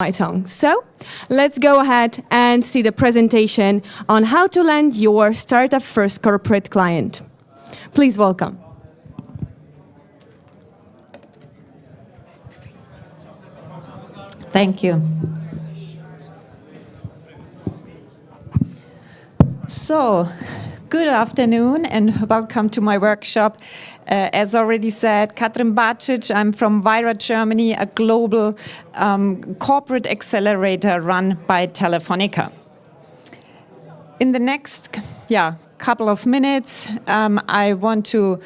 My tongue. So let's go ahead and see the presentation on how to land your startup first corporate client. Please welcome. Thank you. So, good afternoon and welcome to my workshop. As already said, Katrin Bacic, I'm from Vira, Germany, a global corporate accelerator run by Telefonica. In the next couple of minutes, I want to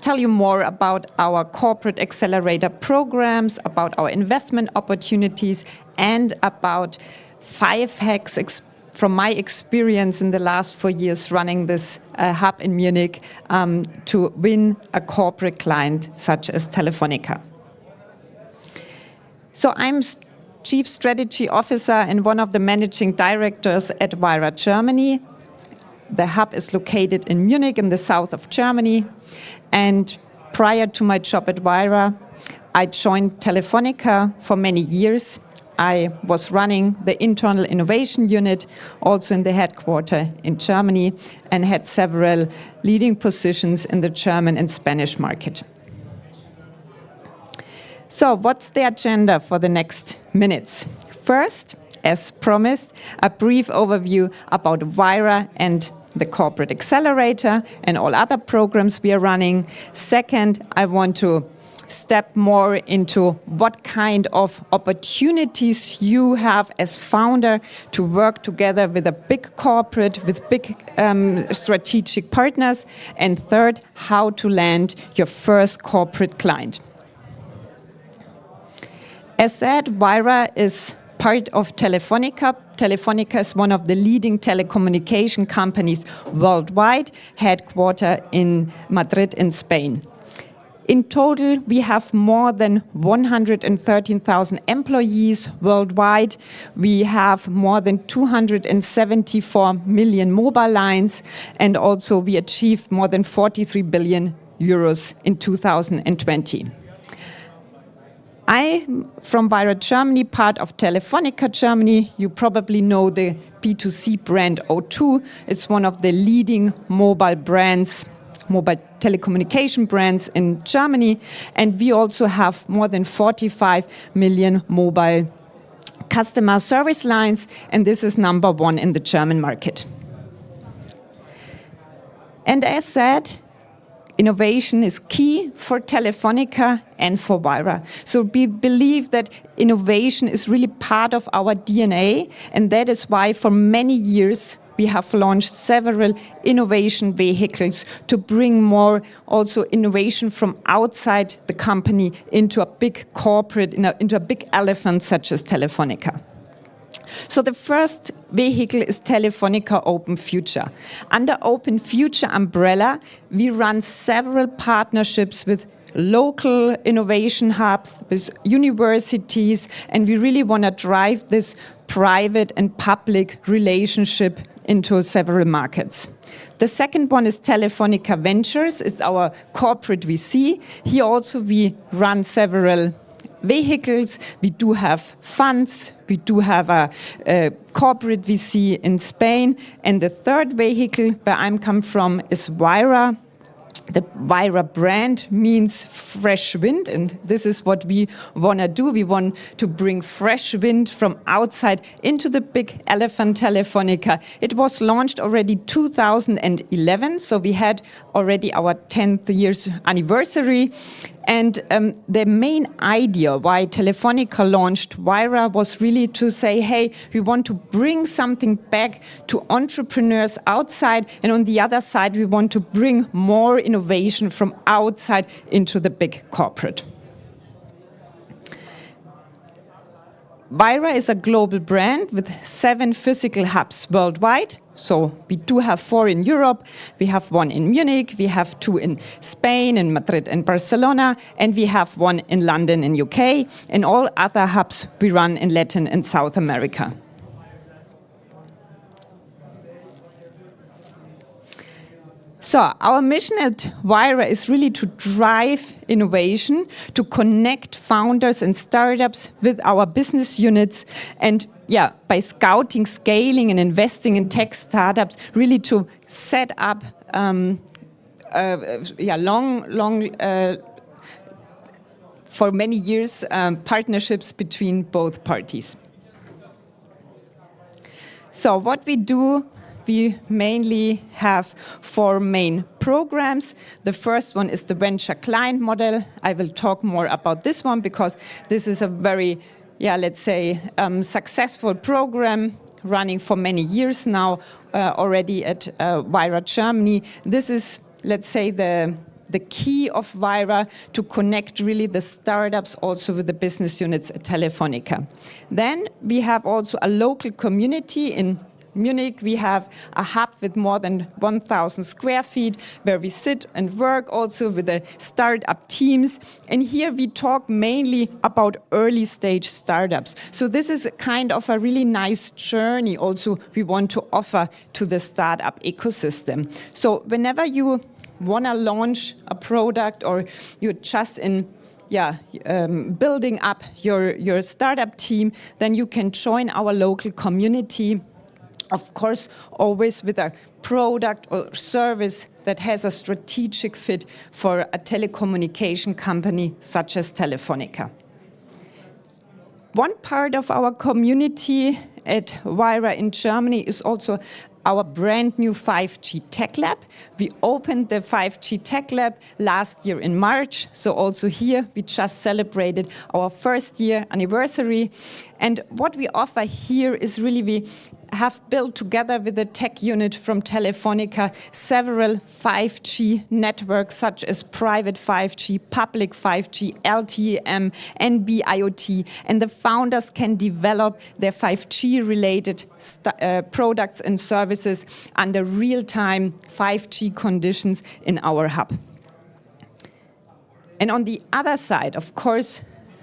tell you more about our corporate accelerator programs, about our investment opportunities, and about 5 hacks from my experience in the last 4 years running this hub in Munich to win a corporate client such as Telefonica. So I'm Chief Strategy Officer and one of the managing directors at Vira, Germany. The hub is located in Munich in the south of Germany. And prior to my job at Vira, I joined Telefonica for many years. I was running the internal innovation unit, also in the headquarters in Germany, and had several leading positions in the German and Spanish market. So what's the agenda for the next minutes? First, as promised, a brief overview about Vira and the Corporate Accelerator and all other programs we are running. Second, I want to step more into what kind of opportunities you have as founder to work together with a big corporate, with big strategic partners. And third, how to land your first corporate client. As said, Vira is part of Telefonica. Telefonica is one of the leading telecommunication companies worldwide, headquartered in Madrid in Spain. In total, we have more than 113,000 employees worldwide. We have more than 274 million mobile lines, and also we achieved more than 43 billion euros in 2020. I'm from Vira, Germany, part of Telefonica Germany. You probably know the B2C brand O2. It's one of the leading mobile brands, mobile telecommunication brands in Germany. And we also have more than 45 million mobile customer service lines. And this is number 1 in the German market. And as said, innovation is key for Telefonica and for Vira. So we believe that innovation is really part of our DNA, and that is why for many years we have launched several innovation vehicles to bring more also innovation from outside the company into a big corporate, into a big elephant such as Telefonica. So the first vehicle is Telefonica Open Future. Under Open Future umbrella, we run several partnerships with local innovation hubs, with universities, and we really want to drive this private and public relationship into several markets. The second one is Telefonica Ventures. It's our corporate VC. Here also we run several vehicles. We do have funds. We do have a corporate VC in Spain. And the third vehicle where I'm come from is Vira. The Vira brand means fresh wind, and this is what we want to do. We want to bring fresh wind from outside into the big elephant Telefonica. It was launched already 2011, so we had already our 10th year's anniversary. And the main idea why Telefonica launched Vira was really to say, hey, we want to bring something back to entrepreneurs outside, and on the other side, we want to bring more innovation from outside into the big corporate. Vira is a global brand with 7 physical hubs worldwide. So we do have 4 in Europe, we have 1 in Munich, we have 2 in Spain, in Madrid and Barcelona, and we have 1 in London in UK, and all other hubs we run in Latin and South America. So our mission at Vira is really to drive innovation, to connect founders and startups with our business units, and by scouting, scaling, and investing in tech startups, really to set up for many years partnerships between both parties. So what we do, we mainly have 4 main programs. The first one is the venture client model. I will talk more about this one because this is a very, let's say, successful program running for many years now already at Vira Germany. This is, let's say, the key of Vira to connect really the startups also with the business units at Telefonica. Then we have also a local community in Munich. We have a hub with more than 1,000 square feet where we sit and work also with the startup teams. And here we talk mainly about early stage startups. So this is kind of a really nice journey also we want to offer to the startup ecosystem. So whenever you want to launch a product or you're just in building up your startup team, then you can join our local community. Of course, always with a product or service that has a strategic fit for a telecommunication company such as Telefonica. One part of our community at Vira in Germany is also our brand new 5G Tech Lab. We opened the 5G Tech Lab last year in March. So also here we just celebrated our first year anniversary. And what we offer here is really we have built together with the tech unit from Telefonica several 5G networks such as private 5G, public 5G, LTE-M, NB-IoT, and the founders can develop their 5G related products and services under real-time 5G conditions in our hub. And on the other side, of course,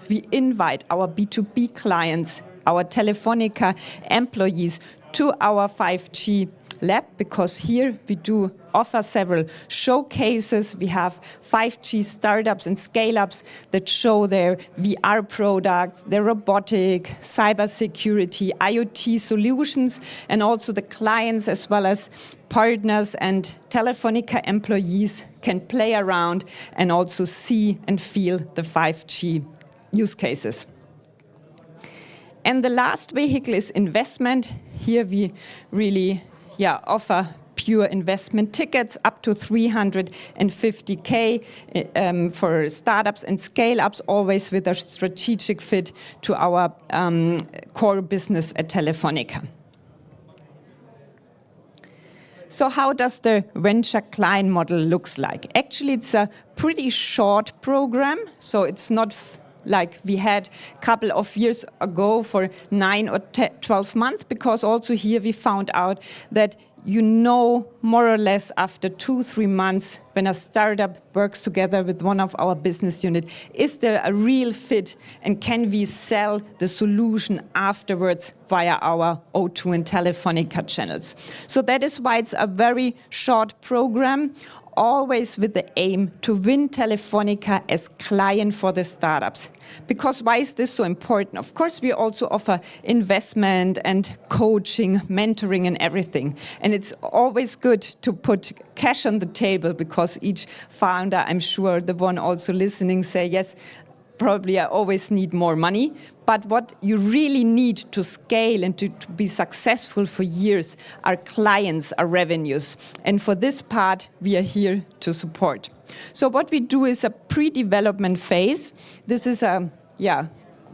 we invite our B2B clients, our Telefonica employees to our 5G lab, because here we do offer several showcases. We have 5G startups and scale-ups that show their VR products, their robotic, cybersecurity, IoT solutions, and also the clients as well as partners and Telefonica employees can play around and also see and feel the 5G use cases. And the last vehicle is investment. Here we really offer pure investment tickets up to 350K for startups and scale-ups, always with a strategic fit to our core business at Telefonica. So how does the venture client model looks like? Actually, it's a pretty short program, so it's not like we had a couple of years ago for 9 or 12 months, because also here we found out that more or less after 2-3 months when a startup works together with one of our business units, is there a real fit and can we sell the solution afterwards via our O2 and Telefonica channels. So that is why it's a very short program, always with the aim to win Telefonica as client for the startups. Because why is this so important? Of course, we also offer investment and coaching, mentoring and everything. And it's always good to put cash on the table, because each founder, I'm sure the one also listening say, yes, probably I always need more money. But what you really need to scale and to be successful for years are clients, are revenues. And for this part, we are here to support. So what we do is a pre-development phase. This is a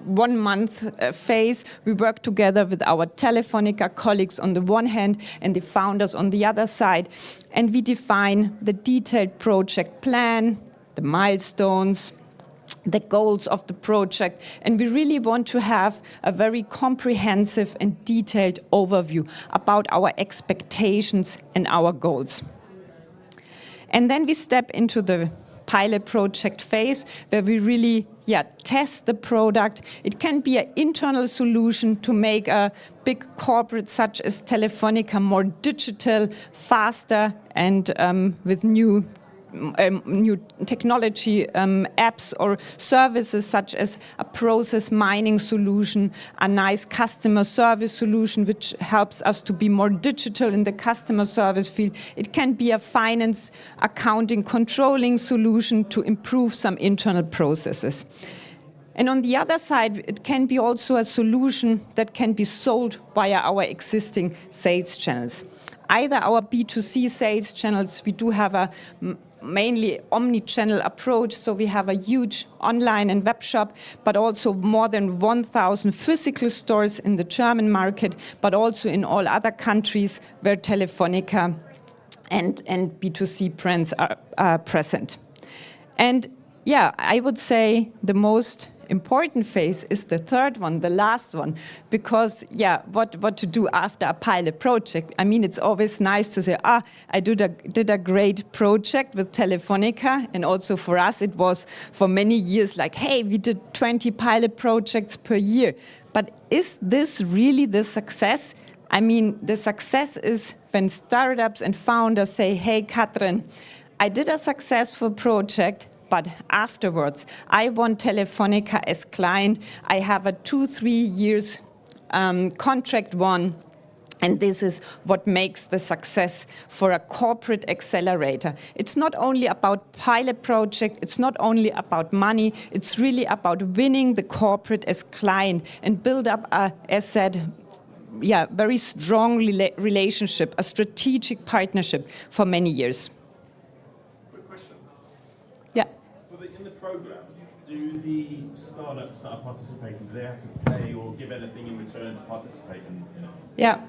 1 month phase. We work together with our Telefonica colleagues on the one hand and the founders on the other side. And we define the detailed project plan, the milestones, the goals of the project, and we really want to have a very comprehensive and detailed overview about our expectations and our goals. And then we step into the pilot project phase, where we really test the product. It can be an internal solution to make a big corporate such as Telefonica more digital, faster, and with new technology apps or services such as a process mining solution, a nice customer service solution which helps us to be more digital in the customer service field. It can be a finance, accounting, controlling solution to improve some internal processes. And on the other side, it can be also a solution that can be sold via our existing sales channels. Either our B2C sales channels, we do have a mainly omni-channel approach, so we have a huge online and web shop, but also more than 1,000 physical stores in the German market, but also in all other countries where Telefonica and B2C brands are present. And yeah, I would say the most important phase is the third one, the last one, because what to do after a pilot project? I mean, it's always nice to say, I did a great project with Telefonica, and also for us it was for many years like, hey, we did 20 pilot projects per year. But is this really the success? I mean, the success is when startups and founders say, hey, Katrin, I did a successful project, but afterwards, I want Telefonica as client. I have a 2-3 years contract won. And this is what makes the success for a corporate accelerator. It's not only about pilot project, it's not only about money, it's really about winning the corporate as client and build up a, as said, very strong relationship, a strategic partnership for many years. In the program, do the startups that are participating, do they have to pay or give anything in return to participate in it? Yeah,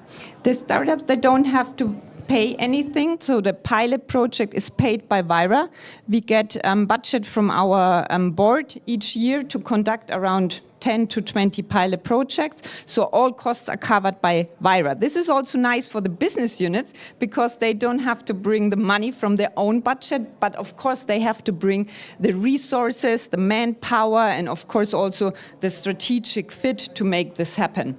the startups, they don't have to pay anything. So the pilot project is paid by Vira. We get budget from our board each year to conduct around 10 to 20 pilot projects. So all costs are covered by Vira. This is also nice for the business units because they don't have to bring the money from their own budget, but of course they have to bring the resources, the manpower, and of course also the strategic fit to make this happen.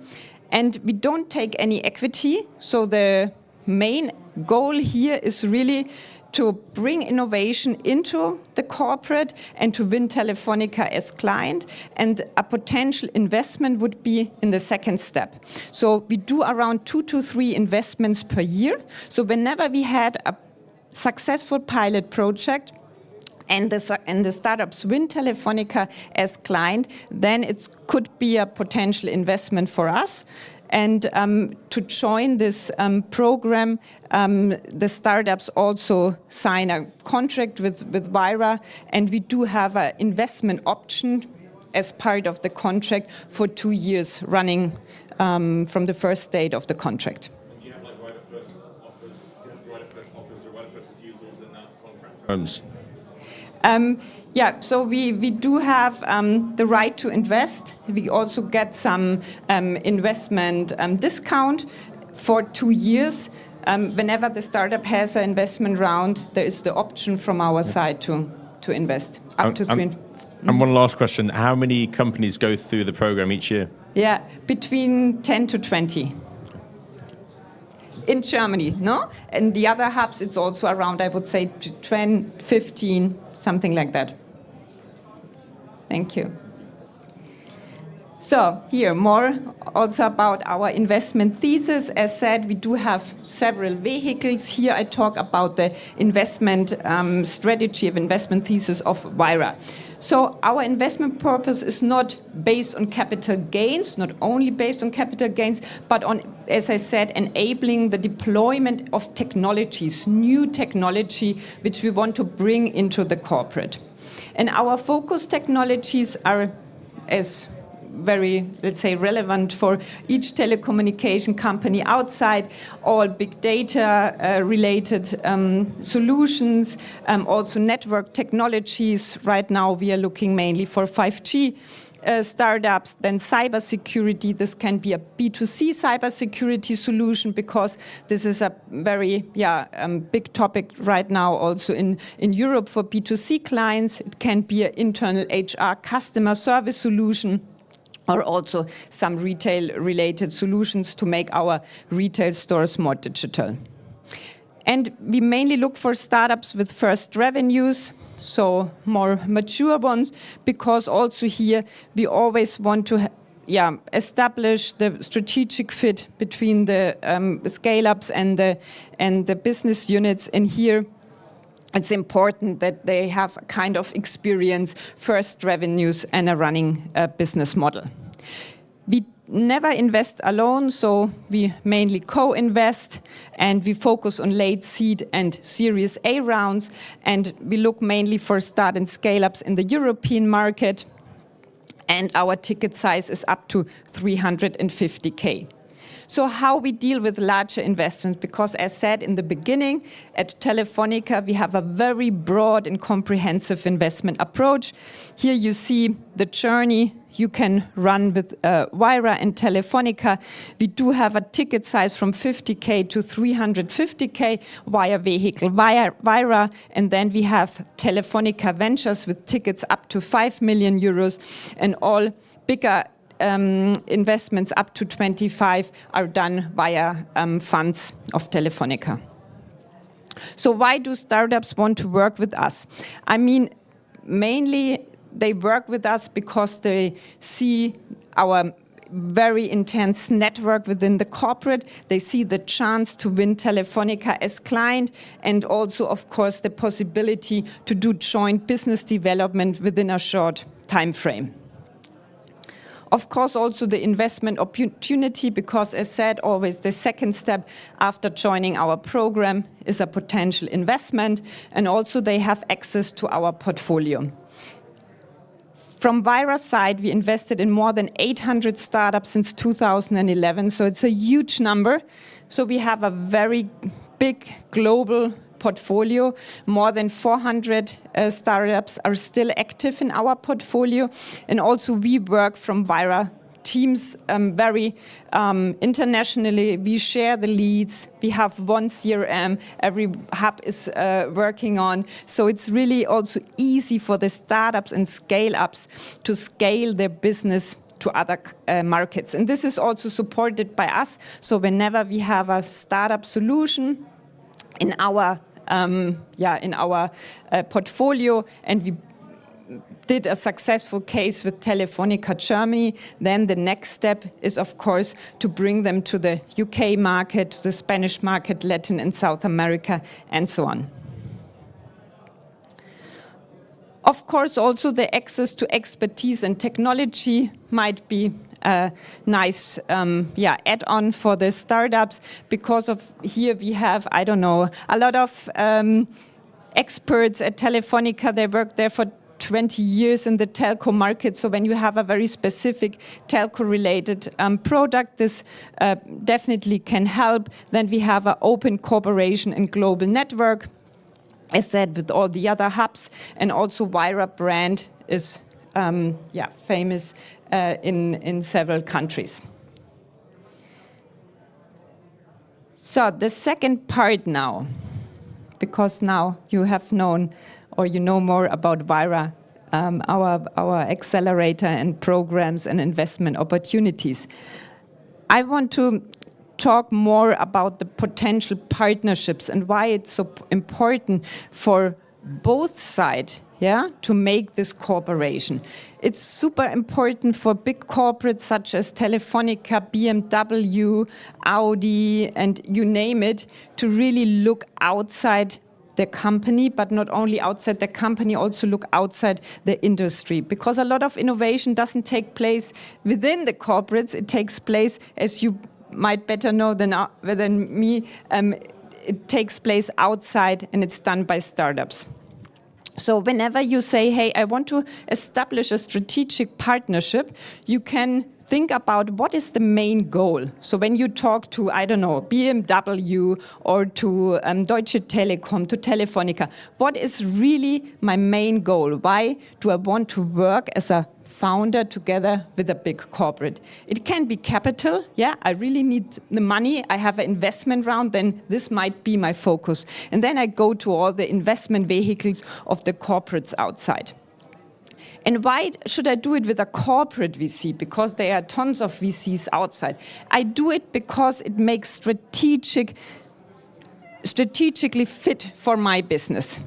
And we don't take any equity. So the main goal here is really to bring innovation into the corporate and to win Telefonica as client. And a potential investment would be in the second step. So we do around 2 to 3 investments per year. So whenever we had a successful pilot project, and the startups win Telefonica as client, then it could be a potential investment for us. And to join this program, the startups also sign a contract with Vira, and we do have an investment option as part of the contract for 2 years running from the first date of the contract. Do you have like right of first offers? Do you have right of first offers or right of first refusals in that contract terms? So we do have the right to invest. We also get some investment discount for 2 years. Whenever the startup has an investment round, there is the option from our side to invest up to 3. And one last question. How many companies go through the program each year? Yeah, between 10 to 20. In Germany, no? And the other hubs, it's also around, I would say, 10, 15, something like that. Thank you. So here, more also about our investment thesis. As said, we do have several vehicles. Here I talk about the investment strategy of investment thesis of Vira. So our investment purpose is not based on capital gains, not only based on capital gains, but on, as I said, enabling the deployment of technologies, new technology, which we want to bring into the corporate. And our focus technologies are as very, let's say, relevant for each telecommunication company outside, all big data related solutions, also network technologies. Right now we are looking mainly for 5G, startups. Then cybersecurity, this can be a B2C cybersecurity solution because this is a very big topic right now also in Europe for B2C clients. It can be an internal HR customer service solution, or also some retail-related solutions to make our retail stores more digital. And we mainly look for startups with first revenues, so more mature ones, because also here we always want to establish the strategic fit between the scale-ups and the business units. And here it's important that they have a kind of experience, first revenues, and a running business model. We never invest alone, so we mainly co-invest, and we focus on late seed and Series A rounds, and we look mainly for start and scale-ups in the European market, and our ticket size is up to 350K. So how we deal with larger investments, because as said in the beginning, at Telefonica we have a very broad and comprehensive investment approach. Here you see the journey you can run with Vira and Telefonica. We do have a ticket size from 50K to 350K via vehicle Vira, and then we have Telefonica Ventures with tickets up to 5 million euros, and all bigger investments up to 25 are done via funds of Telefonica. So why do startups want to work with us? I mean, mainly they work with us because they see our very intense network within the corporate. They see the chance to win Telefonica as client, and also, of course, the possibility to do joint business development within a short time frame. Of course, also the investment opportunity, because as said, always the second step after joining our program is a potential investment, and also they have access to our portfolio. From Vira's side, we invested in more than 800 startups since 2011, so it's a huge number. So we have a very big global portfolio. More than 400 startups are still active in our portfolio. And also we work from Vira teams very internationally. We share the leads. We have one CRM every hub is working on. So it's really also easy for the startups and scale-ups to scale their business to other markets. And this is also supported by us. So whenever we have a startup solution in our portfolio, and we did a successful case with Telefonica Germany, then the next step is, of course, to bring them to the UK market, to the Spanish market, Latin and South America, and so on. Of course, also the access to expertise and technology might be a nice add-on for the startups, because of here we have, I don't know, a lot of experts at Telefonica. They work there for 20 years in the telco market. So when you have a very specific telco-related product, this definitely can help. Then we have an open cooperation and global network, as said, with all the other hubs. And also Vira brand is famous in several countries. So the second part now, because now you have known, or you know more about Vira, our accelerator and programs and investment opportunities. I want to talk more about the potential partnerships and why it's so important for both sides, to make this cooperation. It's super important for big corporates such as Telefonica, BMW, Audi, and you name it, to really look outside the company, but not only outside the company, also look outside the industry. Because a lot of innovation doesn't take place within the corporates, it takes place, as you might better know than me, it takes place outside, and it's done by startups. So whenever you say, hey, I want to establish a strategic partnership, you can think about what is the main goal. So when you talk to, I don't know, BMW or to Deutsche Telekom, to Telefonica, what is really my main goal? Why do I want to work as a founder together with a big corporate? It can be capital. Yeah, I really need the money. I have an investment round, then this might be my focus. And then I go to all the investment vehicles of the corporates outside. And why should I do it with a corporate VC? Because there are tons of VCs outside. I do it because it makes strategically fit for my business.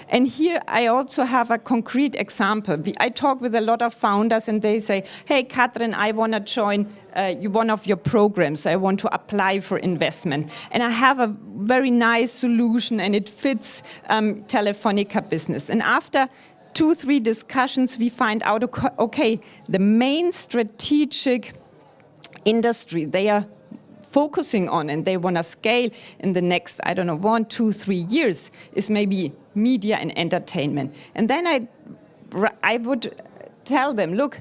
And here I also have a concrete example. I talk with a lot of founders and they say, hey, Katrin, I want to join one of your programs. I want to apply for investment. And I have a very nice solution and it fits Telefonica business. And after 2-3 discussions, we find out, okay, the main strategic industry they are focusing on and they want to scale in the next, I don't know, 1, 2, 3 years is maybe media and entertainment. And then I would tell them, look,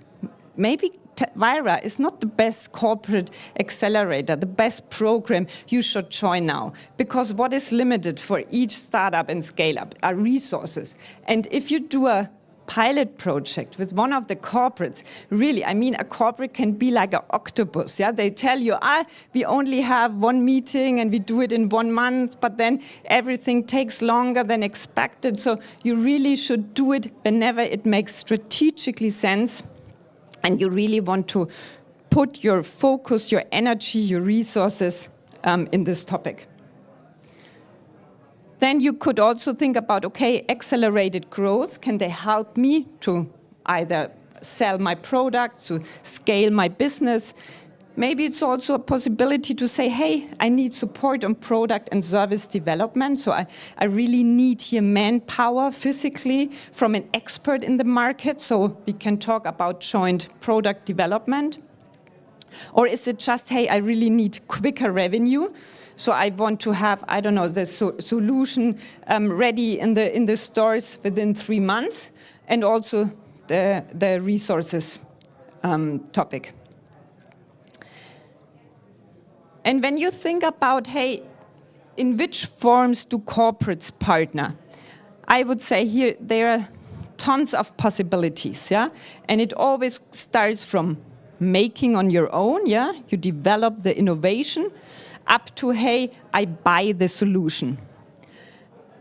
maybe Vira is not the best corporate accelerator, the best program you should join now. Because what is limited for each startup and scale-up are resources. And if you do a pilot project with one of the corporates, really, I mean, a corporate can be like an octopus. Yeah, they tell you, we only have 1 meeting and we do it in 1 month, but then everything takes longer than expected. So you really should do it whenever it makes strategically sense. And you really want to put your focus, your energy, your resources in this topic. Then you could also think about, okay, accelerated growth. Can they help me to either sell my products, to scale my business? Maybe it's also a possibility to say, hey, I need support on product and service development. So I really need here manpower physically from an expert in the market. So we can talk about joint product development. Or is it just, hey, I really need quicker revenue. So I want to have, I don't know, the solution ready in the stores within 3 months. And also the resources topic. And when you think about, hey, in which forms do corporates partner? I would say here there are tons of possibilities, yeah? And it always starts from making on your own, yeah? You develop the innovation, up to, hey, I buy the solution.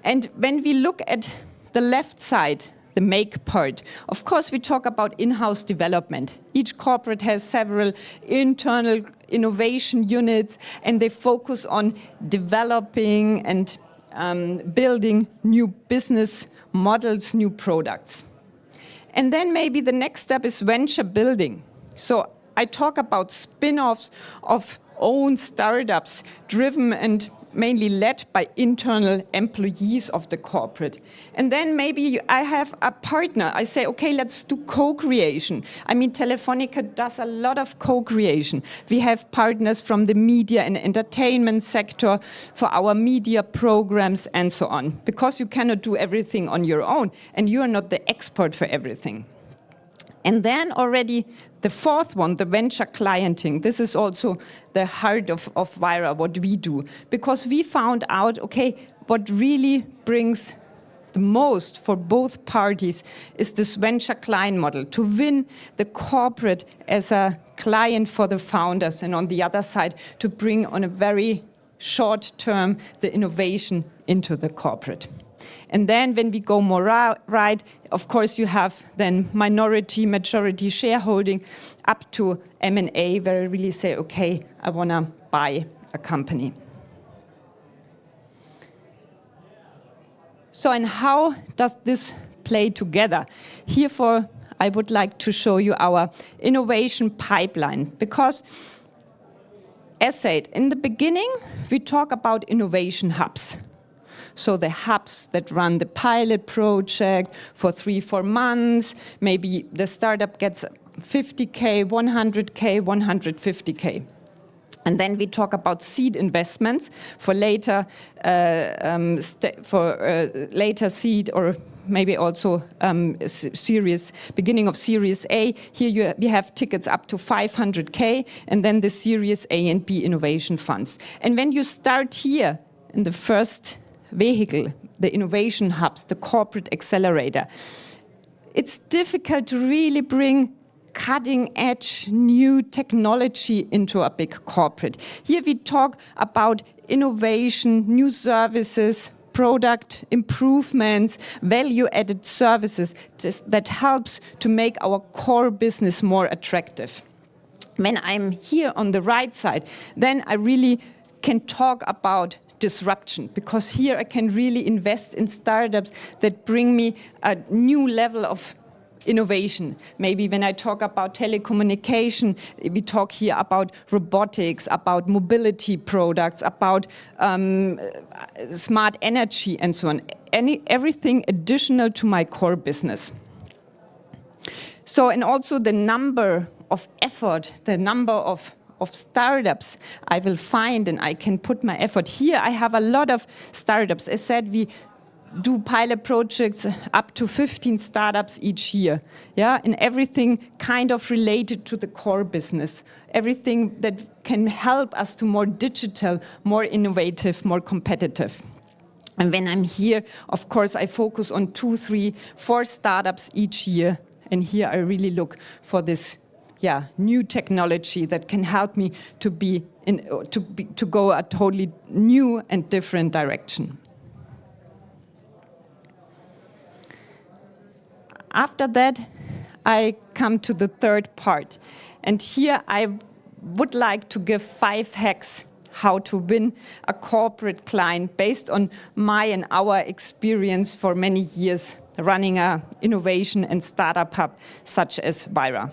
And when we look at the left side, the make part, of course we talk about in-house development. Each corporate has several internal innovation units and they focus on developing and building new business models, new products. And then maybe the next step is venture building. So I talk about spin-offs of own startups driven and mainly led by internal employees of the corporate. And then maybe I have a partner. I say, okay, let's do co-creation. I mean, Telefonica does a lot of co-creation. We have partners from the media and entertainment sector for our media programs and so on. Because you cannot do everything on your own and you are not the expert for everything. And then already the fourth one, the venture clienting. This is also the heart of Vira, what we do. Because we found out, okay, what really brings the most for both parties is this venture client model, to win the corporate as a client for the founders, and on the other side, to bring on a very short term the innovation into the corporate. And then when we go more right, of course you have then minority, majority shareholding up to M&A, where I really say, okay, I want to buy a company. So, and how does this play together? Herefore, I would like to show you our innovation pipeline, because as said, in the beginning, we talk about innovation hubs. So the hubs that run the pilot project for 3-4 months, maybe the startup gets 50K, 100K, 150K. And then we talk about seed investments for later, later seed or maybe also beginning of Series A. Here we have tickets up to 500K, and then the Series A and B innovation funds. And when you start here in the first vehicle, the innovation hubs, the corporate accelerator, it's difficult to really bring cutting-edge new technology into a big corporate. Here we talk about innovation, new services, product improvements, value-added services that helps to make our core business more attractive. When I'm here on the right side, then I really can talk about disruption, because here I can really invest in startups that bring me a new level of innovation. Maybe when I talk about telecommunication, we talk here about robotics, about mobility products, about smart energy and so on. Everything additional to my core business. So, and also the number of effort, the number of startups I will find, and I can put my effort. Here I have a lot of startups. As said, we do pilot projects up to 15 startups each year, yeah, and everything kind of related to the core business, everything that can help us to more digital, more innovative, more competitive. And when I'm here, of course, I focus on 2, 3, 4 startups each year, and here I really look for this new technology that can help me to go a totally new and different direction. After that, I come to the third part. And here I would like to give 5 hacks how to win a corporate client based on my and our experience for many years running an innovation and startup hub such as Vira.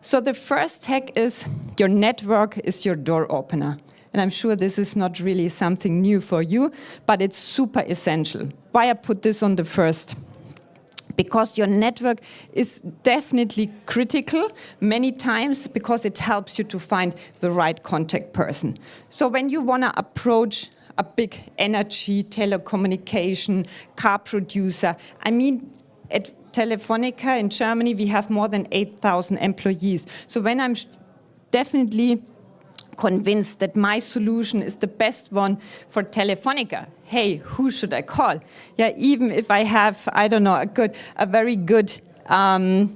So the first hack is your network is your door opener. And I'm sure this is not really something new for you, but it's super essential. Why I put this on the first? Because your network is definitely critical many times, because it helps you to find the right contact person. So when you want to approach a big energy, telecommunication, car producer, I mean, at Telefonica in Germany, we have more than 8,000 employees. So when I'm definitely convinced that my solution is the best one for Telefonica, hey, who should I call? Yeah, even if I have, I don't know, a very good overview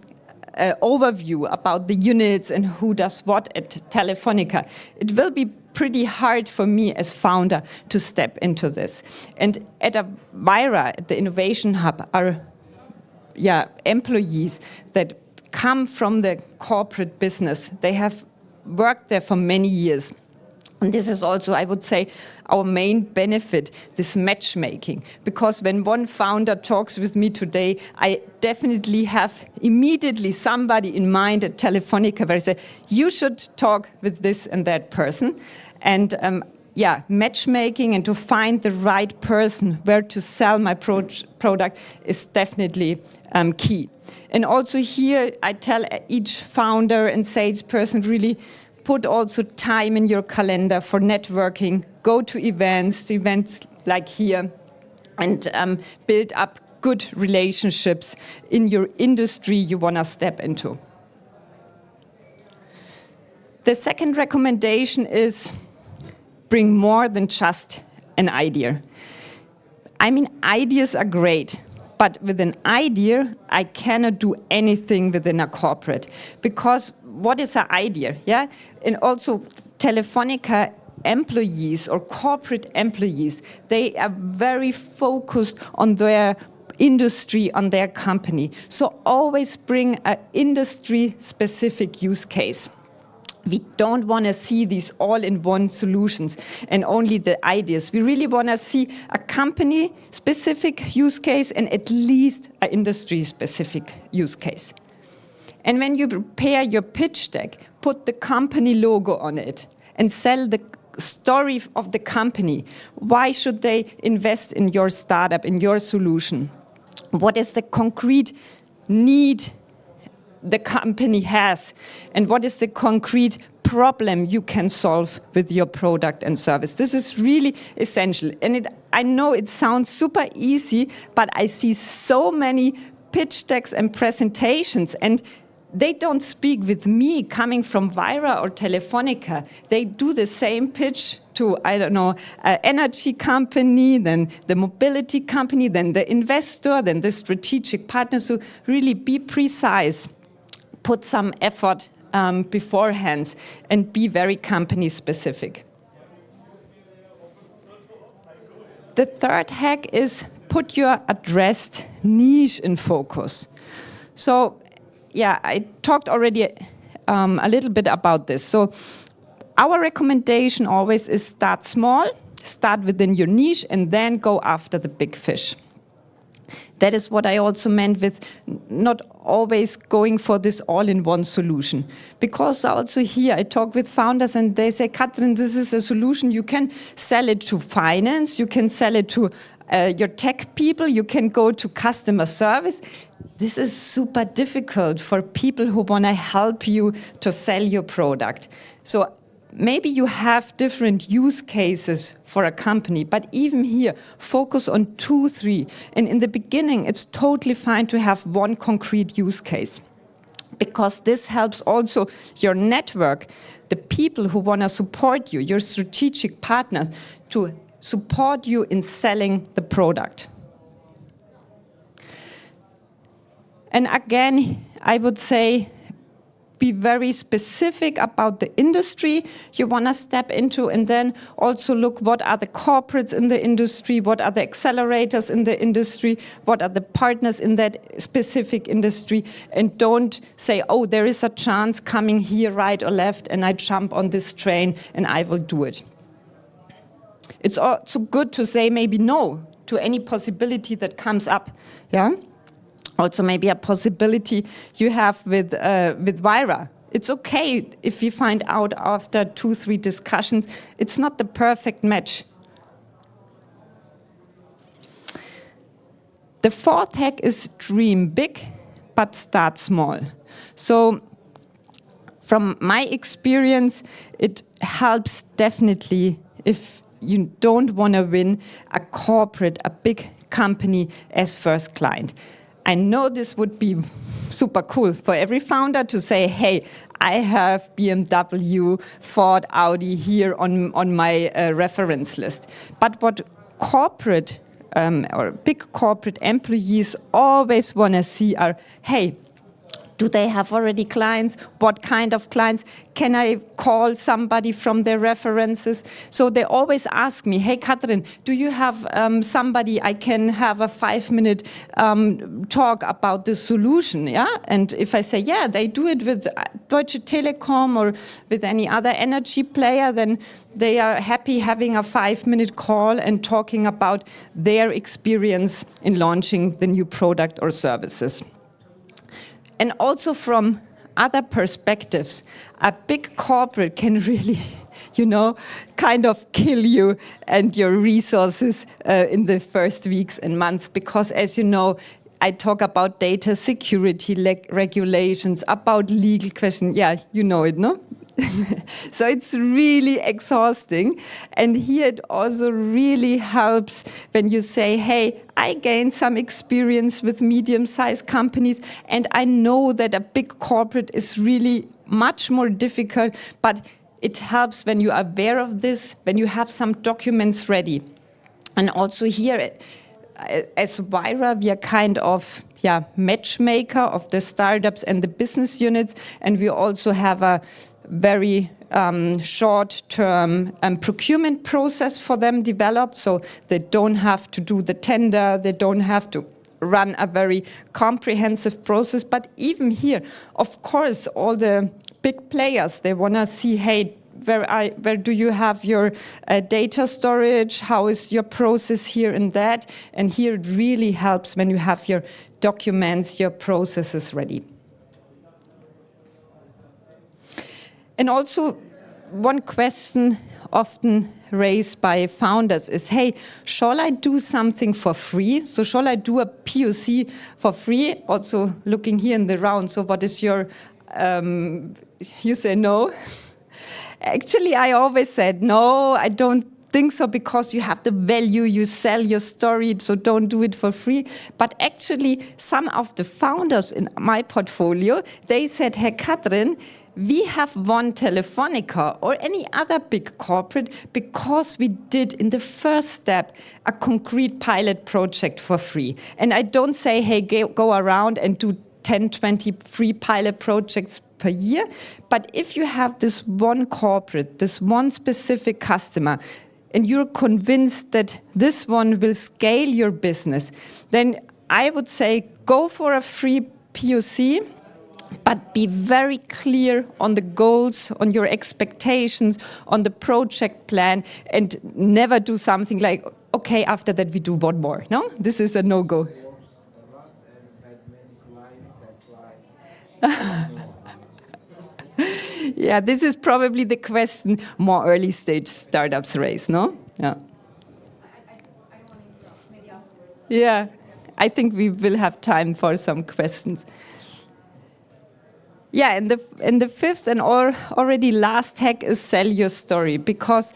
about the units and who does what at Telefonica, it will be pretty hard for me as founder to step into this. And at Vira, at the Innovation Hub, are employees that come from the corporate business. They have worked there for many years. And this is also, I would say, our main benefit, this matchmaking. Because when one founder talks with me today, I definitely have immediately somebody in mind at Telefonica where I say, you should talk with this and that person. And matchmaking and to find the right person where to sell my product is definitely key. And also here, I tell each founder and salesperson, really put also time in your calendar for networking, go to events like here, and build up good relationships in your industry you want to step into. The second recommendation is bring more than just an idea. I mean, ideas are great, but with an idea, I cannot do anything within a corporate. Because what is an idea? Yeah, and also Telefonica employees or corporate employees, they are very focused on their industry, on their company. So always bring an industry-specific use case. We don't want to see these all-in-one solutions and only the ideas. We really want to see a company-specific use case and at least an industry-specific use case. And when you prepare your pitch deck, put the company logo on it and sell the story of the company. Why should they invest in your startup, in your solution? What is the concrete need the company has, and what is the concrete problem you can solve with your product and service. This is really essential. And I know it sounds super easy, but I see so many pitch decks and presentations, and they don't speak with me coming from Vira or Telefonica. They do the same pitch to, I don't know, an energy company, then the mobility company, then the investor, then the strategic partner. So really be precise, put some effort beforehand, and be very company specific. The third hack is put your addressed niche in focus. So yeah, I talked already a little bit about this. So our recommendation always is start small, start within your niche, and then go after the big fish. That is what I also meant with not always going for this all-in-one solution. Because also here I talk with founders and they say, Katrin, this is a solution. You can sell it to finance, you can sell it to your tech people, you can go to customer service. This is super difficult for people who want to help you to sell your product. So maybe you have different use cases for a company, but even here, focus on 2, 3. And in the beginning, it's totally fine to have one concrete use case, because this helps also your network, the people who want to support you, your strategic partners, to support you in selling the product. And again, I would say, be very specific about the industry you want to step into, and then also look what are the corporates in the industry, what are the accelerators in the industry, what are the partners in that specific industry, and don't say, oh, there is a chance coming here, right or left, and I jump on this train and I will do it. It's also good to say maybe no to any possibility that comes up, yeah? Also maybe a possibility you have with Vira. It's okay if you find out after 2, 3 discussions, it's not the perfect match. The fourth hack is dream big, but start small. So from my experience, it helps definitely if you don't want to win a corporate, a big company as first client. I know this would be super cool for every founder to say, hey, I have BMW, Ford, Audi here on my reference list. But what corporate or big corporate employees always want to see are, hey, do they have already clients? What kind of clients? Can I call somebody from their references? So they always ask me, hey, Katrin, do you have somebody I can have a 5-minute talk about the solution? Yeah. And if I say, yeah, they do it with Deutsche Telekom or with any other energy player, then they are happy having a 5-minute call and talking about their experience in launching the new product or services. And also from other perspectives, a big corporate can really, kind of kill you and your resources in the first weeks and months. Because as you know, I talk about data security regulations, about legal questions. Yeah, you know it, no? So it's really exhausting. And here it also really helps when you say, hey, I gained some experience with medium-sized companies, and I know that a big corporate is really much more difficult, but it helps when you are aware of this, when you have some documents ready. And also here, as Vira, we are kind of matchmaker of the startups and the business units, and we also have a very short-term procurement process for them developed, so they don't have to do the tender, they don't have to run a very comprehensive process. But even here, of course, all the big players, they want to see, hey, where do you have your data storage? How is your process here and that? And here it really helps when you have your documents, your processes ready. And also, one question often raised by founders is, hey, shall I do something for free? So shall I do a POC for free? Also looking here in the round, so what is your, you say no? Actually, I always said, no, I don't think so, because you have the value, you sell your story, so don't do it for free. But actually, some of the founders in my portfolio, they said, hey, Katrin, we have won Telefonica or any other big corporate because we did in the first step a concrete pilot project for free. And I don't say, hey, go around and do 10, 20 free pilot projects per year. But if you have this one corporate, this one specific customer, and you're convinced that this one will scale your business, then I would say go for a free POC, but be very clear on the goals, on your expectations, on the project plan, and never do something like, okay, after that we do one more. No, this is a no-go. Yeah, this is probably the question more early stage startups raise, no? Yeah. I don't want to interrupt, maybe afterwards. Yeah, I think we will have time for some questions. Yeah, and the fifth and already last hack is sell your story, because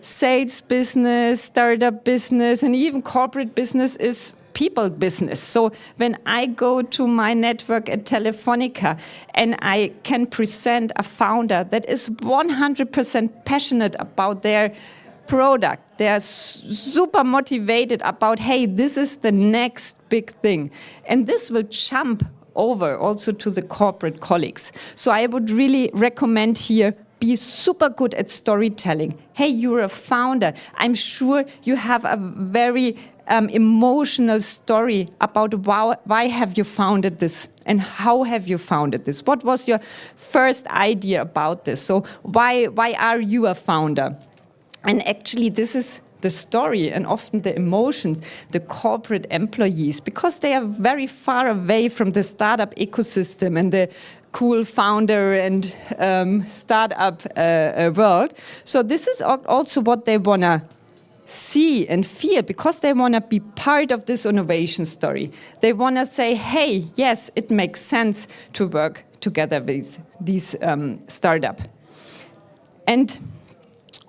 sales business, startup business, and even corporate business is people business. So when I go to my network at Telefonica and I can present a founder that is 100% passionate about their product, they are super motivated about, hey, this is the next big thing. And this will jump over also to the corporate colleagues. So I would really recommend here, be super good at storytelling. Hey, you're a founder. I'm sure you have a very emotional story about why have you founded this and how have you founded this? What was your first idea about this? So why are you a founder? And actually this is the story and often the emotions, the corporate employees, because they are very far away from the startup ecosystem and the cool founder and startup world. So this is also what they want to see and feel, because they want to be part of this innovation story. They want to say, hey, yes, it makes sense to work together with these startup. And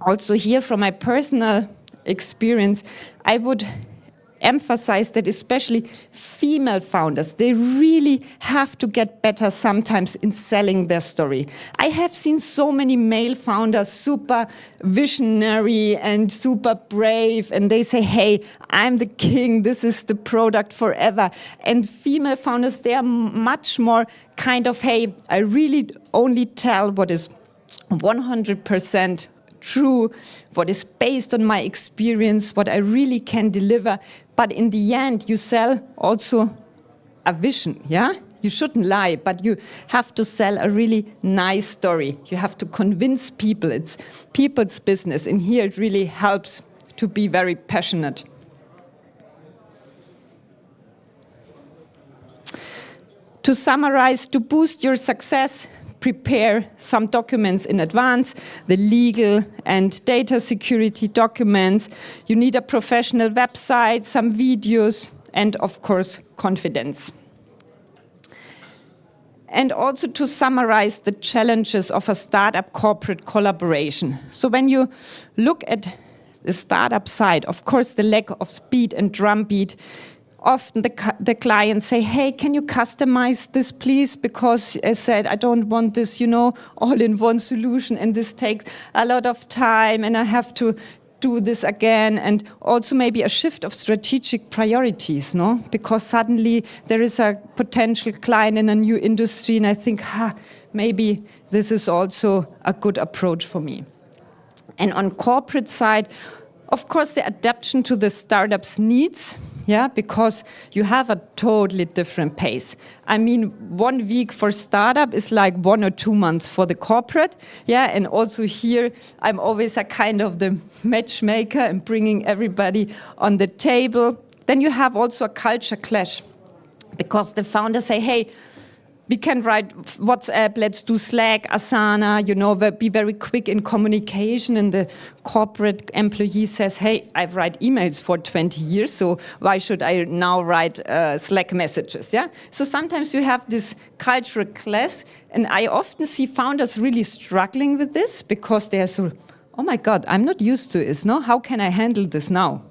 also here from my personal experience, I would emphasize that especially female founders, they really have to get better sometimes in selling their story. I have seen so many male founders, super visionary and super brave, and they say, hey, I'm the king, this is the product forever. And female founders, they are much more kind of, hey, I really only tell what is 100% true, what is based on my experience, what I really can deliver. But in the end, you sell also a vision, yeah? You shouldn't lie, but you have to sell a really nice story. You have to convince people. It's people's business, and here it really helps to be very passionate. To summarize, to boost your success, prepare some documents in advance, the legal and data security documents. You need a professional website, some videos, and of course, confidence. And also to summarize the challenges of a startup corporate collaboration. So when you look at the startup side, of course, the lack of speed and drumbeat. Often the clients say, hey, can you customize this, please? Because I said, I don't want this, all-in-one solution, and this takes a lot of time, and I have to do this again. And also maybe a shift of strategic priorities, no? Because suddenly there is a potential client in a new industry, and I think, maybe this is also a good approach for me. And on corporate side, of course, the adaptation to the startup's needs. Yeah, because you have a totally different pace. I mean, 1 week for startup is like 1 or 2 months for the corporate. Yeah, and also here, I'm always a kind of the matchmaker and bringing everybody on the table. Then you have also a culture clash, because the founders say, hey, We can write WhatsApp, let's do Slack, Asana, be very quick in communication. And the corporate employee says, hey, I've write emails for 20 years, so why should I now write Slack messages? Yeah. So sometimes you have this cultural clash, and I often see founders really struggling with this because they are so, oh my God, I'm not used to this, no? How can I handle this now?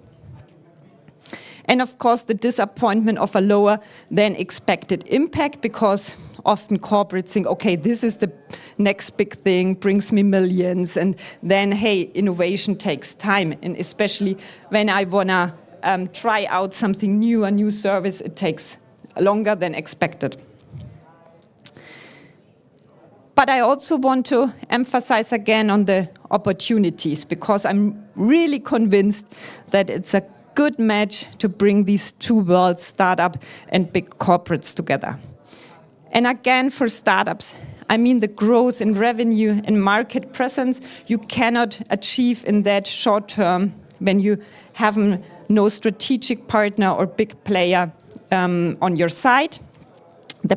And of course, the disappointment of a lower than expected impact, because often corporates think, okay, this is the next big thing, brings me millions, and then, hey, innovation takes time. And especially when I want to try out something new, a new service, it takes longer than expected. But I also want to emphasize again on the opportunities, because I'm really convinced that it's a good match to bring these two worlds, startup and big corporates, together. And again, for startups, I mean the growth in revenue and market presence you cannot achieve in that short term when you have no strategic partner or big player on your side. The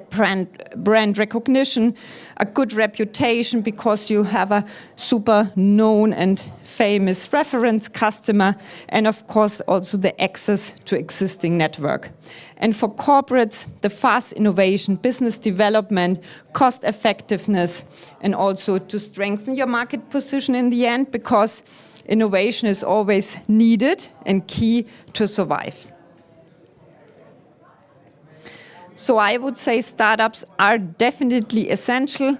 brand recognition, a good reputation because you have a super known and famous reference customer, and of course also the access to existing network. And for corporates, the fast innovation, business development, cost effectiveness, and also to strengthen your market position in the end, because innovation is always needed and key to survive. So I would say startups are definitely essential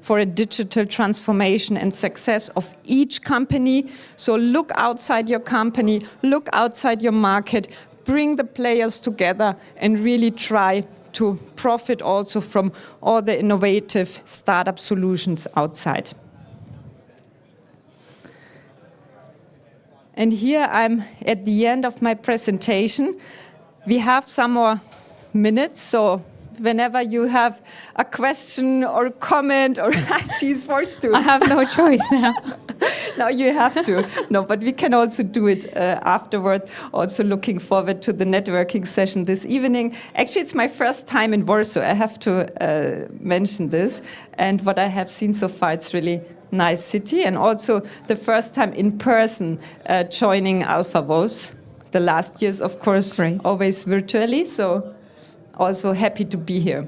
for a digital transformation and success of each company. So look outside your company, look outside your market, bring the players together and really try to profit also from all the innovative startup solutions outside. And here I'm at the end of my presentation. We have some more minutes, so whenever you have a question or comment, or she's forced to. I have no choice now. Now you have to. No, but we can also do it afterward. Also looking forward to the networking session this evening. Actually, it's my first time in Warsaw. I have to mention this. And what I have seen so far, it's really nice city. And also the first time in person joining Alpha Wolves. The last years, of course, Great. Always virtually. So also happy to be here.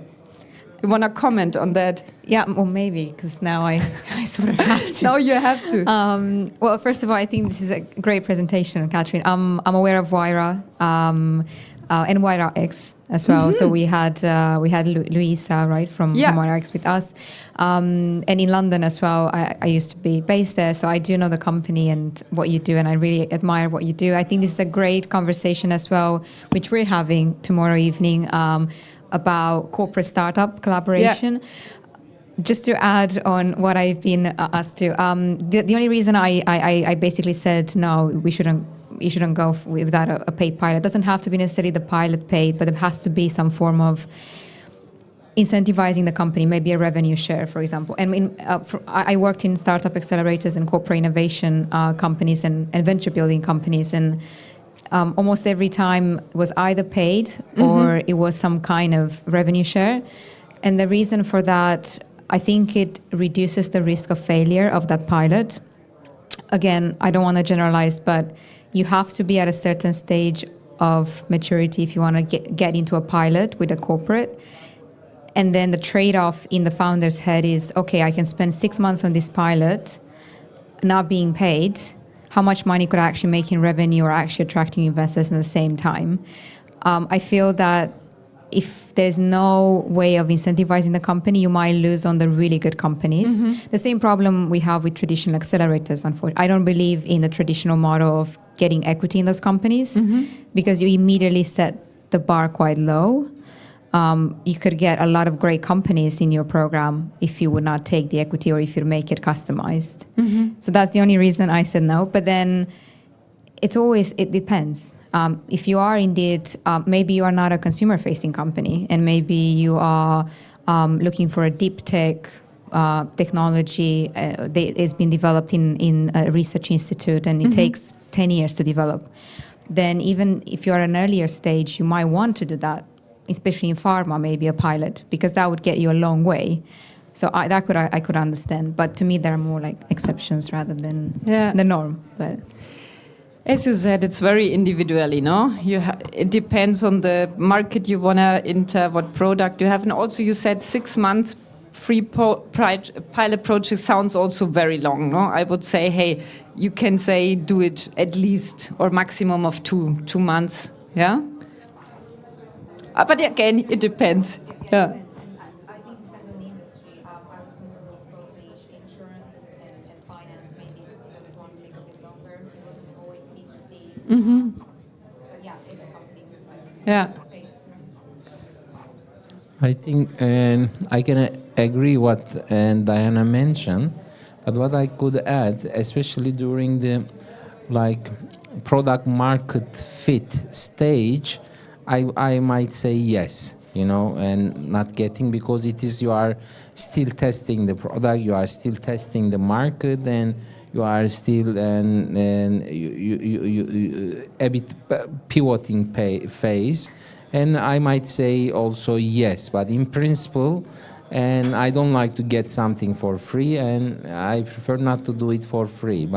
You want to comment on that? Yeah, well, maybe, because now I sort of have to. No, you have to. Well, first of all, I think this is a great presentation, Catherine. I'm aware of Wyra and Wyra X as well. Mm-hmm. So we had Luisa, right, from Wyra X with us. And in London as well, I used to be based there. So I do know the company and what you do, and I really admire what you do. I think this is a great conversation as well, which we're having tomorrow evening, about corporate startup collaboration. Yeah. Just to add on what I've been asked to, the only reason I basically said, no, you shouldn't go without a paid pilot. It doesn't have to be necessarily the pilot paid, but it has to be some form of incentivizing the company, maybe a revenue share, for example. And I worked in startup accelerators and corporate innovation companies and venture building companies, and almost every time was either paid or it was some kind of revenue share. And the reason for that, I think it reduces the risk of failure of that pilot. Again, I don't want to generalize, but you have to be at a certain stage of maturity if you want to get into a pilot with a corporate. And then the trade-off in the founder's head is, okay, I can spend 6 months on this pilot, not being paid. How much money could I actually make in revenue or actually attracting investors at the same time? I feel that if there's no way of incentivizing the company, you might lose on the really good companies. Mm-hmm. The same problem we have with traditional accelerators, unfortunately. I don't believe in the traditional model of getting equity in those companies because you immediately set the bar quite low. You could get a lot of great companies in your program if you would not take the equity or if you make it customized. Mm-hmm. So that's the only reason I said no. But then it depends. If you are indeed, maybe you are not a consumer-facing company, and maybe you are looking for a deep tech technology that has been developed in a research institute, and it takes 10 years to develop. Then even if you are at an earlier stage, you might want to do that. especially in pharma, maybe a pilot, because that would get you a long way. So I could understand, but to me there are more like exceptions rather than the norm. But as you said, it's very individual, it depends on the market you want to enter, what product you have. And also you said 6 months free pilot project sounds also very long, no? I would say, hey, you can say do it at least or maximum of two months, yeah? But again, it depends, yeah. I think it depends on the industry. I was more exposed to insurance and finance, maybe because it wants to take a bit longer. It wasn't always B2C. But yeah, in the company. Yeah. I think, and I can agree what Diana mentioned, but what I could add, especially during the product market fit stage, I might say yes, and not getting, because it is, you are still testing the product, you are still testing the market, and you are still you a bit pivoting phase. And I might say also yes, but in principle, and I don't like to get something for free, and I prefer not to do it for free.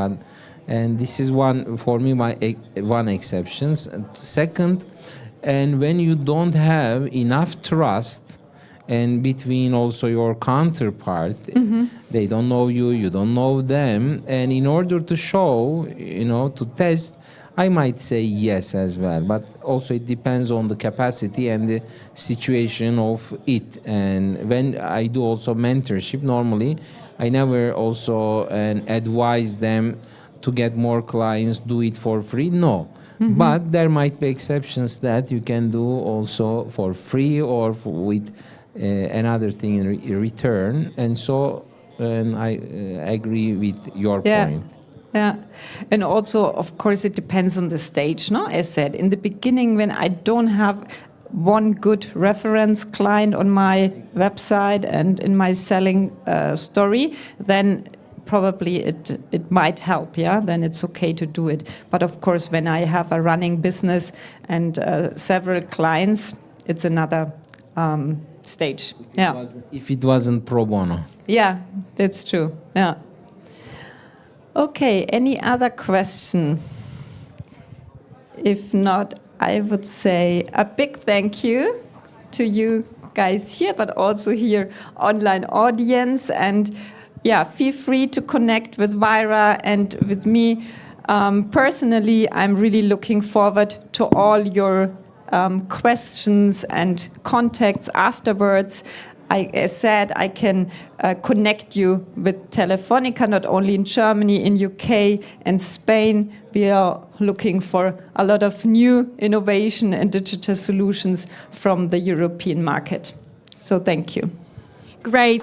And this is one for me, one exception. Second, and when you don't have enough trust, and between also your counterpart, they don't know you, you don't know them, and in order to show, to test, I might say yes as well, but also it depends on the capacity and the situation of it. And when I do also mentorship, normally I never also advise them to get more clients, do it for free. No, but there might be exceptions that you can do also for free or with another thing in return. And so I agree with your point. Yeah, and also, of course, it depends on the stage, no? As said, in the beginning, when I don't have one good reference client on my website and in my selling story, then probably it might help, yeah? Then it's okay to do it. But of course, when I have a running business and several clients, it's another stage. If it wasn't pro bono. Yeah, that's true, yeah. Okay, any other question? If not, I would say a big thank you to you guys here, but also here online audience. And yeah, feel free to connect with Vira and with me. Personally, I'm really looking forward to all your questions and contacts afterwards. As said, I can connect you with Telefonica, not only in Germany, in UK and Spain. We are looking for a lot of new innovation and digital solutions from the European market. So thank you. Great.